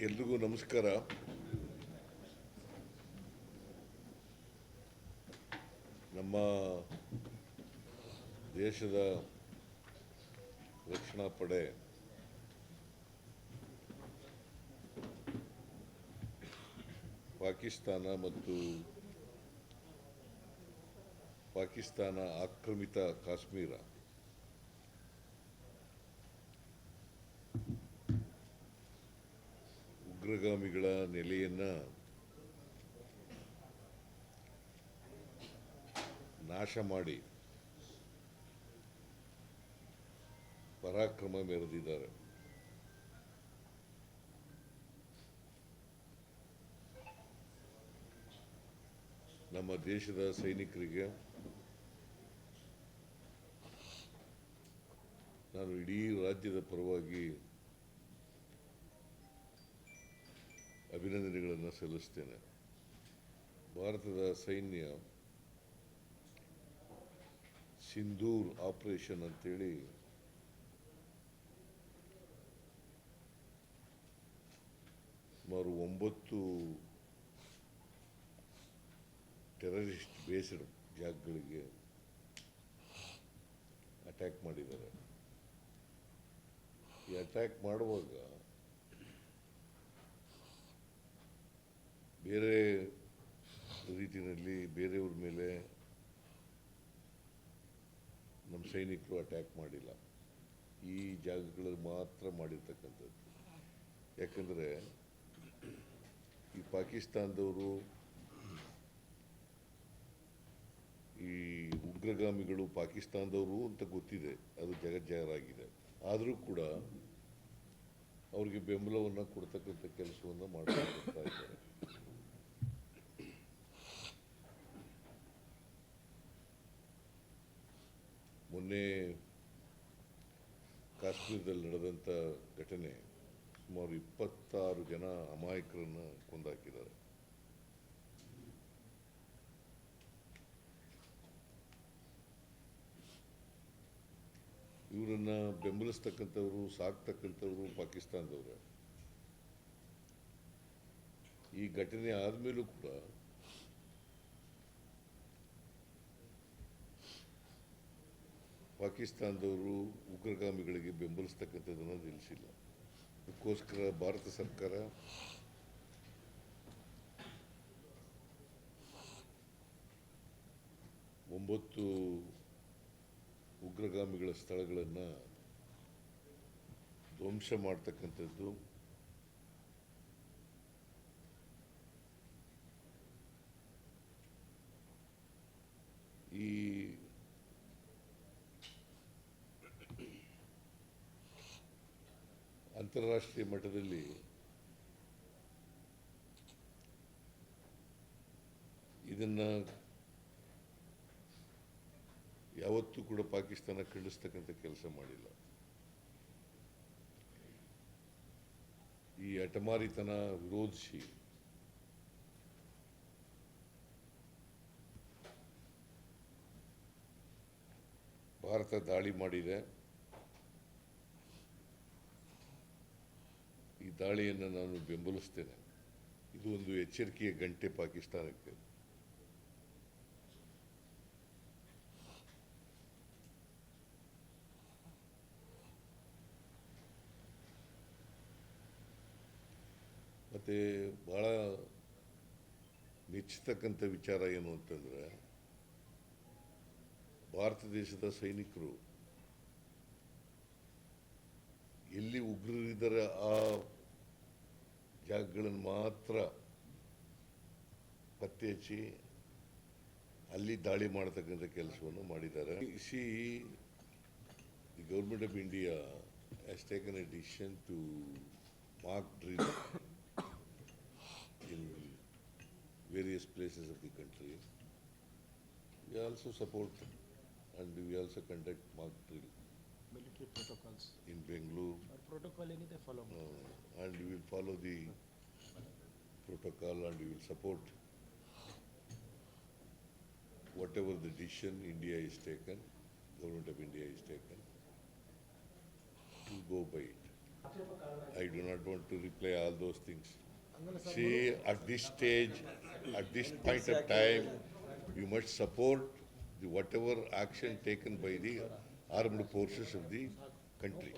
ಎಲ್ರಿಗೂ ನಮಸ್ಕಾರ. ನಮ್ಮ ದೇಶದ ರಕ್ಷಣಾ ಪಡೆ ಪಾಕಿಸ್ತಾನ ಆಕ್ರಮಿತ ಕಾಶ್ಮೀರ ಉಗ್ರಗಾಮಿಗಳ ನೆಲೆಯನ್ನು ನಾಶ ಮಾಡಿ ಪರಾಕ್ರಮ ಮೆರೆದಿದ್ದಾರೆ. ನಮ್ಮ ದೇಶದ ಸೈನಿಕರಿಗೆ ನಾನು ಇಡೀ ರಾಜ್ಯದ ಪರವಾಗಿ ಅಭಿನಂದನೆಗಳನ್ನು ಸಲ್ಲಿಸ್ತೇನೆ. ಭಾರತದ ಸೈನ್ಯ ಸಿಂಧೂರ್ ಆಪರೇಷನ್ ಅಂತೇಳಿ ಸುಮಾರು 9 ಟೆರರಿಸ್ಟ್ ಬೇಸ್ಡ್ ಜಾಗಗಳಿಗೆ ಅಟ್ಯಾಕ್ ಮಾಡಿದ್ದಾರೆ. ಈ ಅಟ್ಯಾಕ್ ಮಾಡುವಾಗ ಬೇರೆ ರೀತಿಯಲ್ಲಿ ಬೇರೆಯವ್ರ ಮೇಲೆ ನಮ್ಮ ಸೈನಿಕರು ಅಟ್ಯಾಕ್ ಮಾಡಿಲ್ಲ. ಈ ಜಾಗಗಳಲ್ಲಿ ಮಾತ್ರ ಮಾಡಿರ್ತಕ್ಕಂಥದ್ದು. ಯಾಕಂದರೆ ಈ ಪಾಕಿಸ್ತಾನದವರು ಈ ಉಗ್ರಗಾಮಿಗಳು ಪಾಕಿಸ್ತಾನದವರು ಅಂತ ಗೊತ್ತಿದೆ, ಅದು ಜಗಜ್ಜಾಹೀರಾಗಿದೆ. ಆದರೂ ಕೂಡ ಅವ್ರಿಗೆ ಬೆಂಬಲವನ್ನು ಕೊಡ್ತಕ್ಕಂಥ ಕೆಲಸವನ್ನು ಮಾಡ್ತಾ ಇದ್ದಾರೆ. ಮೊನ್ನೆ ಕಾಶ್ಮೀರದಲ್ಲಿ ನಡೆದಂಥ ಘಟನೆ ಸುಮಾರು 26 ಜನ ಅಮಾಯಕರನ್ನು ಕೊಂದಾಕಿದ್ದಾರೆ. ಇವರನ್ನ ಬೆಂಬಲಿಸ್ತಕ್ಕಂಥವ್ರು, ಸಾಕ್ತಕ್ಕಂಥವ್ರು ಪಾಕಿಸ್ತಾನದವ್ರೆ. ಈ ಘಟನೆ ಆದಮೇಲೂ ಕೂಡ ಪಾಕಿಸ್ತಾನದವರು ಉಗ್ರಗಾಮಿಗಳಿಗೆ ಬೆಂಬಲಿಸ್ತಕ್ಕಂಥದ್ದನ್ನು ನಿಲ್ಲಿಸಿಲ್ಲ. ಅದಕ್ಕೋಸ್ಕರ ಭಾರತ ಸರ್ಕಾರ ಒಂಬತ್ತು ಉಗ್ರಗಾಮಿಗಳ ಸ್ಥಳಗಳನ್ನು ಧ್ವಂಸ ಮಾಡ್ತಕ್ಕಂಥದ್ದು, ಈ ಅಂತಾರಾಷ್ಟ್ರೀಯ ಮಟ್ಟದಲ್ಲಿ ಇದನ್ನು ಯಾವತ್ತೂ ಕೂಡ ಪಾಕಿಸ್ತಾನ ಖಂಡಿಸ್ತಕ್ಕಂಥ ಕೆಲಸ ಮಾಡಿಲ್ಲ. ಈ ಹಠಮಾರಿತನ ವಿರೋಧಿಸಿ ಭಾರತ ದಾಳಿ ಮಾಡಿದೆ. ಈ ದಾಳಿಯನ್ನು ನಾನು ಬೆಂಬಲಿಸ್ತೇನೆ. ಇದು ಒಂದು ಎಚ್ಚರಿಕೆಯ ಗಂಟೆ ಪಾಕಿಸ್ತಾನಕ್ಕೆ. ಮತ್ತು ಭಾಳ ಮೆಚ್ಚತಕ್ಕಂಥ ವಿಚಾರ ಏನು ಅಂತಂದರೆ, ಭಾರತ ದೇಶದ ಸೈನಿಕರು ಎಲ್ಲಿ ಉಗ್ರರಿದ್ದಾರೆ ಆ ಜಾಗಗಳನ್ನು ಮಾತ್ರ ಪತ್ತೆ ಹಚ್ಚಿ ಅಲ್ಲಿ ದಾಳಿ ಮಾಡತಕ್ಕಂಥ ಕೆಲಸವನ್ನು ಮಾಡಿದ್ದಾರೆ. The government of India has taken a decision to mark drill in various places of the country. We also support and we also conduct mock drill. Military protocols. In Bengaluru. Or protocol any they follow. And we will follow the protocol and we will support whatever the decision India is taken, government of India is taken, to go by it. I do not want to reply all those things. See, at this stage, at this point of time, you must support the whatever action taken by the armed forces of the country.